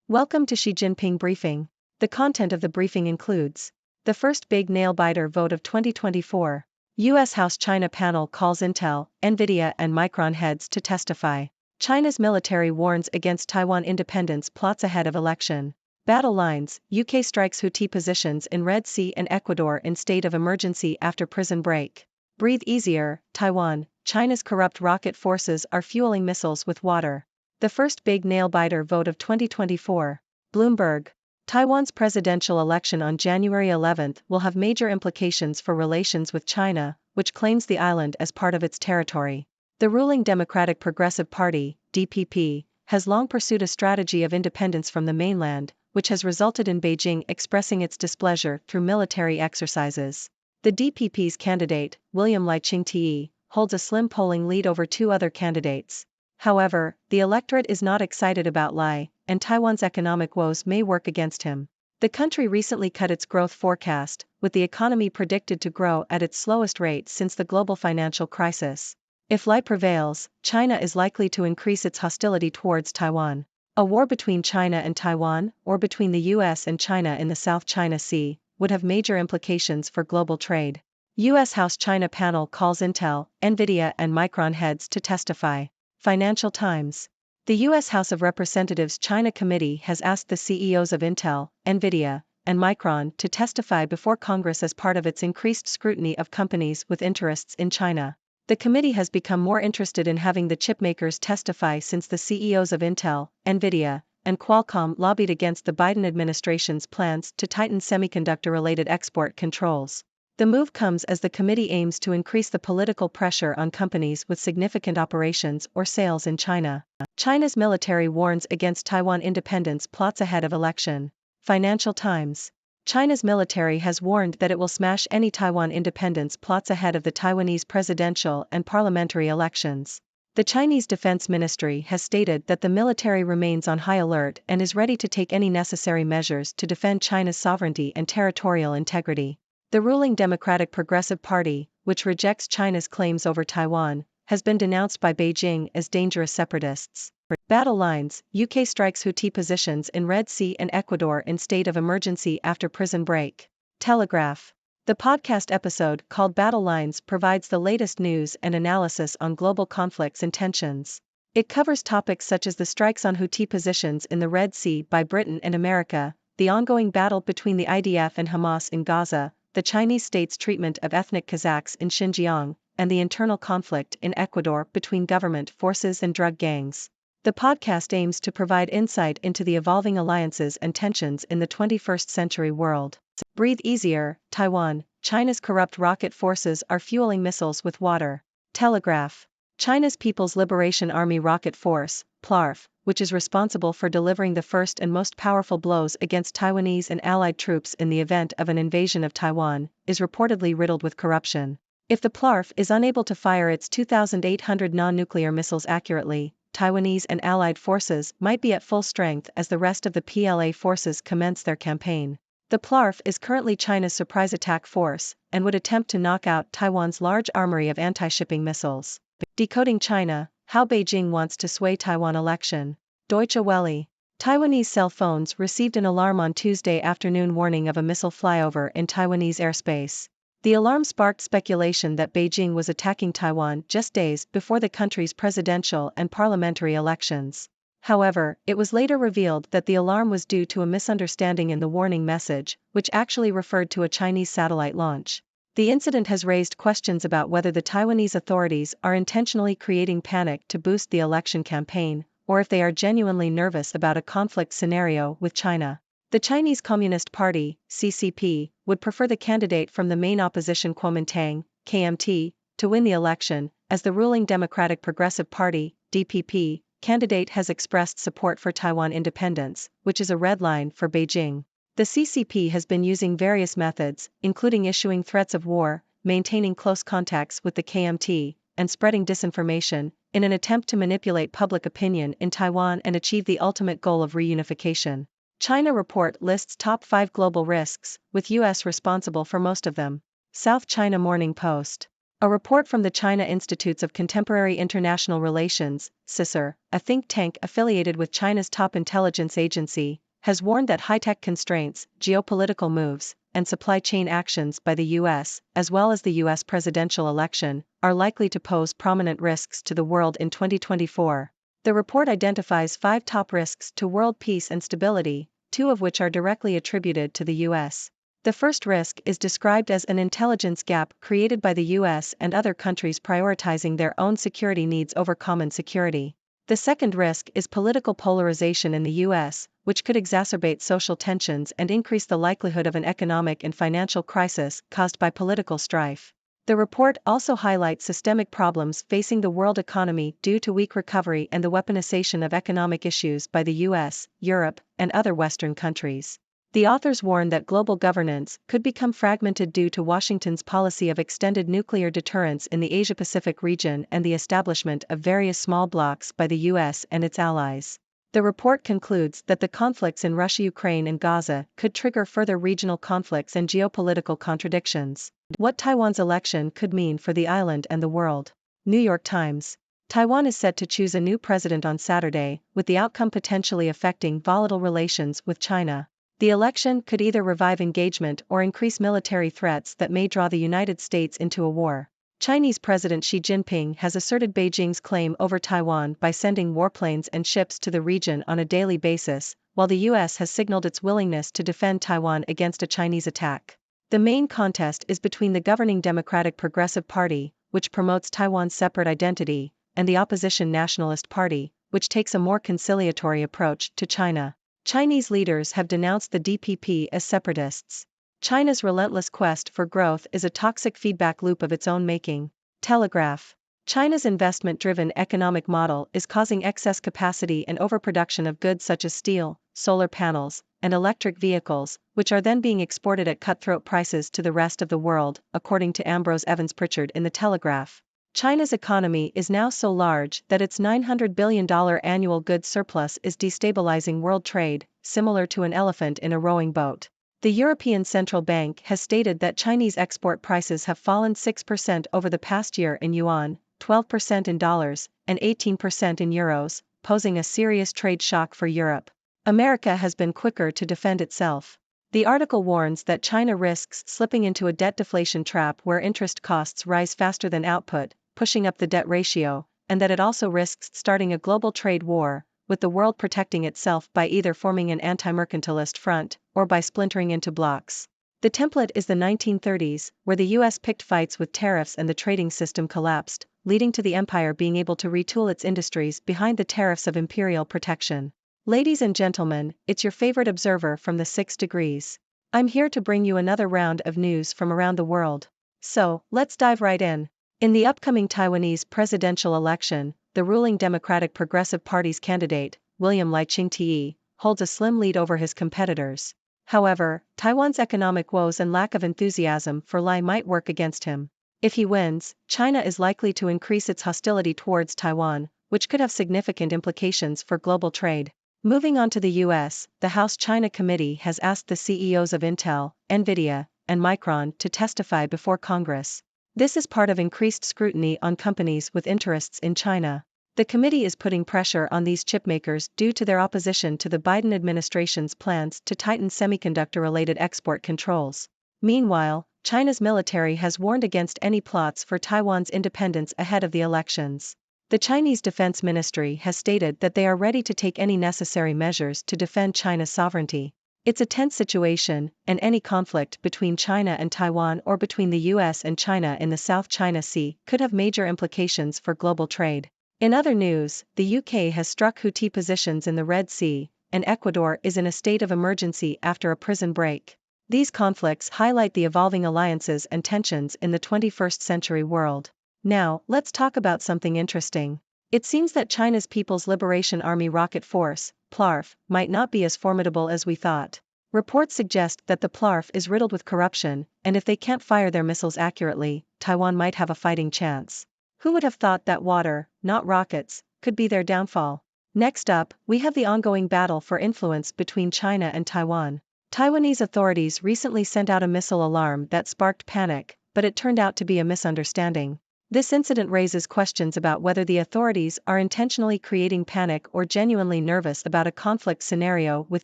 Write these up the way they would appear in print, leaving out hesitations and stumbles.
Welcome to Xi Jinping Briefing. The content of the briefing includes the first big nail-biter vote of 2024. U.S. House-China panel calls Intel, Nvidia and Micron heads to testify. China's military warns against Taiwan independence plots ahead of election. Battle lines, UK strikes Houthi positions in Red Sea and Ecuador in state of emergency after prison break. Breathe easier, Taiwan, China's corrupt rocket forces are fueling missiles with water. The first big nail-biter vote of 2024. Bloomberg. Taiwan's presidential election on January 11 will have major implications for relations with China, which claims the island as part of its territory. The ruling Democratic Progressive Party, DPP, has long pursued a strategy of independence from the mainland, which has resulted in Beijing expressing its displeasure through military exercises. The DPP's candidate, William Lai Ching-te, holds a slim polling lead over two other candidates. However, the electorate is not excited about Lai, and Taiwan's economic woes may work against him. The country recently cut its growth forecast, with the economy predicted to grow at its slowest rate since the global financial crisis. If Lai prevails, China is likely to increase its hostility towards Taiwan. A war between China and Taiwan, or between the US and China in the South China Sea, would have major implications for global trade. U.S. House-China panel calls Intel, Nvidia and Micron heads to testify. Financial Times. The U.S. House of Representatives China Committee has asked the CEOs of Intel, Nvidia, and Micron to testify before Congress as part of its increased scrutiny of companies with interests in China. The committee has become more interested in having the chipmakers testify since the CEOs of Intel, Nvidia, and Qualcomm lobbied against the Biden administration's plans to tighten semiconductor-related export controls. The move comes as the committee aims to increase the political pressure on companies with significant operations or sales in China. China's military warns against Taiwan independence plots ahead of election. Financial Times. China's military has warned that it will smash any Taiwan independence plots ahead of the Taiwanese presidential and parliamentary elections. The Chinese Defense Ministry has stated that the military remains on high alert and is ready to take any necessary measures to defend China's sovereignty and territorial integrity. The ruling Democratic Progressive Party, which rejects China's claims over Taiwan, has been denounced by Beijing as dangerous separatists. Battle lines, UK strikes Houthi positions in Red Sea and Ecuador in state of emergency after prison break. Telegraph. The podcast episode called Battle Lines provides the latest news and analysis on global conflicts and tensions. It covers topics such as the strikes on Houthi positions in the Red Sea by Britain and America, the ongoing battle between the IDF and Hamas in Gaza, the Chinese state's treatment of ethnic Kazakhs in Xinjiang, and the internal conflict in Ecuador between government forces and drug gangs. The podcast aims to provide insight into the evolving alliances and tensions in the 21st century world. Breathe easier, Taiwan, China's corrupt rocket forces are fueling missiles with water. Telegraph. China's People's Liberation Army Rocket Force, PLARF, which is responsible for delivering the first and most powerful blows against Taiwanese and allied troops in the event of an invasion of Taiwan, is reportedly riddled with corruption. If the PLARF is unable to fire its 2,800 non-nuclear missiles accurately, Taiwanese and allied forces might be at full strength as the rest of the PLA forces commence their campaign. The PLARF is currently China's surprise attack force, and would attempt to knock out Taiwan's large armory of anti-shipping missiles. Decoding China, how Beijing wants to sway Taiwan election. Deutsche Welle. Taiwanese cell phones received an alarm on Tuesday afternoon warning of a missile flyover in Taiwanese airspace. The alarm sparked speculation that Beijing was attacking Taiwan just days before the country's presidential and parliamentary elections. However, it was later revealed that the alarm was due to a misunderstanding in the warning message, which actually referred to a Chinese satellite launch. The incident has raised questions about whether the Taiwanese authorities are intentionally creating panic to boost the election campaign, or if they are genuinely nervous about a conflict scenario with China. The Chinese Communist Party, CCP, would prefer the candidate from the main opposition Kuomintang, KMT, to win the election, as the ruling Democratic Progressive Party, DPP, candidate has expressed support for Taiwan independence, which is a red line for Beijing. The CCP has been using various methods, including issuing threats of war, maintaining close contacts with the KMT, and spreading disinformation, in an attempt to manipulate public opinion in Taiwan and achieve the ultimate goal of reunification. China report lists top 5 global risks, with US responsible for most of them. South China Morning Post. A report from the China Institutes of Contemporary International Relations, CISR, a think tank affiliated with China's top intelligence agency, has warned that high-tech constraints, geopolitical moves, and supply chain actions by the U.S., as well as the U.S. presidential election, are likely to pose prominent risks to the world in 2024. The report identifies 5 top risks to world peace and stability, 2 of which are directly attributed to the U.S. The first risk is described as an intelligence gap created by the US and other countries prioritizing their own security needs over common security. The second risk is political polarization in the US, which could exacerbate social tensions and increase the likelihood of an economic and financial crisis caused by political strife. The report also highlights systemic problems facing the world economy due to weak recovery and the weaponization of economic issues by the US, Europe, and other Western countries. The authors warn that global governance could become fragmented due to Washington's policy of extended nuclear deterrence in the Asia-Pacific region and the establishment of various small blocs by the US and its allies. The report concludes that the conflicts in Russia, Ukraine, and Gaza could trigger further regional conflicts and geopolitical contradictions. What Taiwan's election could mean for the island and the world. New York Times. Taiwan is set to choose a new president on Saturday, with the outcome potentially affecting volatile relations with China. The election could either revive engagement or increase military threats that may draw the United States into a war. Chinese President Xi Jinping has asserted Beijing's claim over Taiwan by sending warplanes and ships to the region on a daily basis, while the US has signaled its willingness to defend Taiwan against a Chinese attack. The main contest is between the governing Democratic Progressive Party, which promotes Taiwan's separate identity, and the opposition Nationalist Party, which takes a more conciliatory approach to China. Chinese leaders have denounced the DPP as separatists. China's relentless quest for growth is a toxic feedback loop of its own making. Telegraph. China's investment-driven economic model is causing excess capacity and overproduction of goods such as steel, solar panels, and electric vehicles, which are then being exported at cutthroat prices to the rest of the world, according to Ambrose Evans Pritchard in The Telegraph. China's economy is now so large that its $900 billion annual goods surplus is destabilizing world trade, similar to an elephant in a rowing boat. The European Central Bank has stated that Chinese export prices have fallen 6% over the past year in yuan, 12% in dollars, and 18% in euros, posing a serious trade shock for Europe. America has been quicker to defend itself. The article warns that China risks slipping into a debt deflation trap where interest costs rise faster than output, pushing up the debt ratio, and that it also risks starting a global trade war, with the world protecting itself by either forming an anti-mercantilist front, or by splintering into blocs. The template is the 1930s, where the US picked fights with tariffs and the trading system collapsed, leading to the empire being able to retool its industries behind the tariffs of imperial protection. Ladies and gentlemen, it's your favorite observer from the 6 degrees. I'm here to bring you another round of news from around the world. So, let's dive right in. In the upcoming Taiwanese presidential election, the ruling Democratic Progressive Party's candidate, William Lai Ching-te, holds a slim lead over his competitors. However, Taiwan's economic woes and lack of enthusiasm for Lai might work against him. If he wins, China is likely to increase its hostility towards Taiwan, which could have significant implications for global trade. Moving on to the US, the House China Committee has asked the CEOs of Intel, Nvidia, and Micron to testify before Congress. This is part of increased scrutiny on companies with interests in China. The committee is putting pressure on these chipmakers due to their opposition to the Biden administration's plans to tighten semiconductor-related export controls. Meanwhile, China's military has warned against any plots for Taiwan's independence ahead of the elections. The Chinese Defense Ministry has stated that they are ready to take any necessary measures to defend China's sovereignty. It's a tense situation, and any conflict between China and Taiwan or between the US and China in the South China Sea could have major implications for global trade. In other news, the UK has struck Houthi positions in the Red Sea, and Ecuador is in a state of emergency after a prison break. These conflicts highlight the evolving alliances and tensions in the 21st century world. Now, let's talk about something interesting. It seems that China's People's Liberation Army Rocket Force, PLARF, might not be as formidable as we thought. Reports suggest that the PLARF is riddled with corruption, and if they can't fire their missiles accurately, Taiwan might have a fighting chance. Who would have thought that water, not rockets, could be their downfall? Next up, we have the ongoing battle for influence between China and Taiwan. Taiwanese authorities recently sent out a missile alarm that sparked panic, but it turned out to be a misunderstanding. This incident raises questions about whether the authorities are intentionally creating panic or genuinely nervous about a conflict scenario with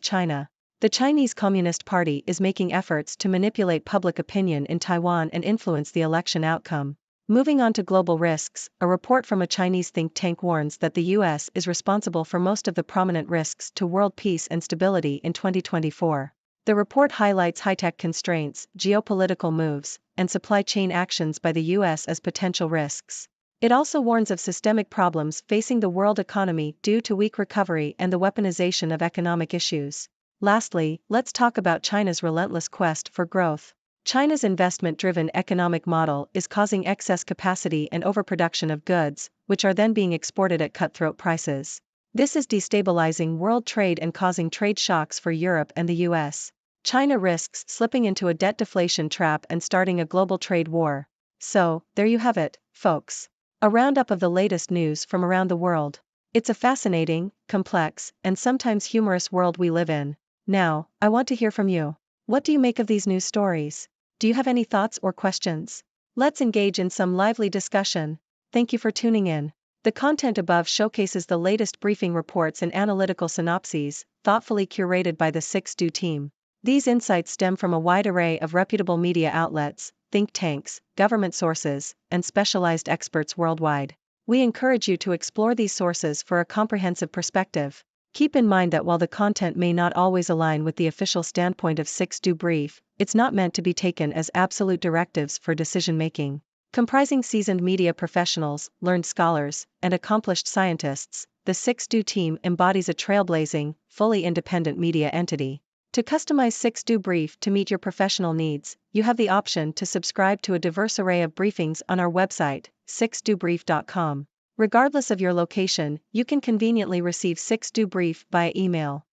China. The Chinese Communist Party is making efforts to manipulate public opinion in Taiwan and influence the election outcome. Moving on to global risks, a report from a Chinese think tank warns that the US is responsible for most of the prominent risks to world peace and stability in 2024. The report highlights high-tech constraints, geopolitical moves, and supply chain actions by the US as potential risks. It also warns of systemic problems facing the world economy due to weak recovery and the weaponization of economic issues. Lastly, let's talk about China's relentless quest for growth. China's investment-driven economic model is causing excess capacity and overproduction of goods, which are then being exported at cutthroat prices. This is destabilizing world trade and causing trade shocks for Europe and the US. China risks slipping into a debt deflation trap and starting a global trade war. So, there you have it, folks. A roundup of the latest news from around the world. It's a fascinating, complex, and sometimes humorous world we live in. Now, I want to hear from you. What do you make of these news stories? Do you have any thoughts or questions? Let's engage in some lively discussion. Thank you for tuning in. The content above showcases the latest briefing reports and analytical synopses, thoughtfully curated by the 6Do team. These insights stem from a wide array of reputable media outlets, think tanks, government sources, and specialized experts worldwide. We encourage you to explore these sources for a comprehensive perspective. Keep in mind that while the content may not always align with the official standpoint of 6Do Brief, it's not meant to be taken as absolute directives for decision-making. Comprising seasoned media professionals, learned scholars, and accomplished scientists, the 6Do team embodies a trailblazing, fully independent media entity. To customize 6Do Brief to meet your professional needs, you have the option to subscribe to a diverse array of briefings on our website, 6dobrief.com. Regardless of your location, you can conveniently receive 6Do Brief via email.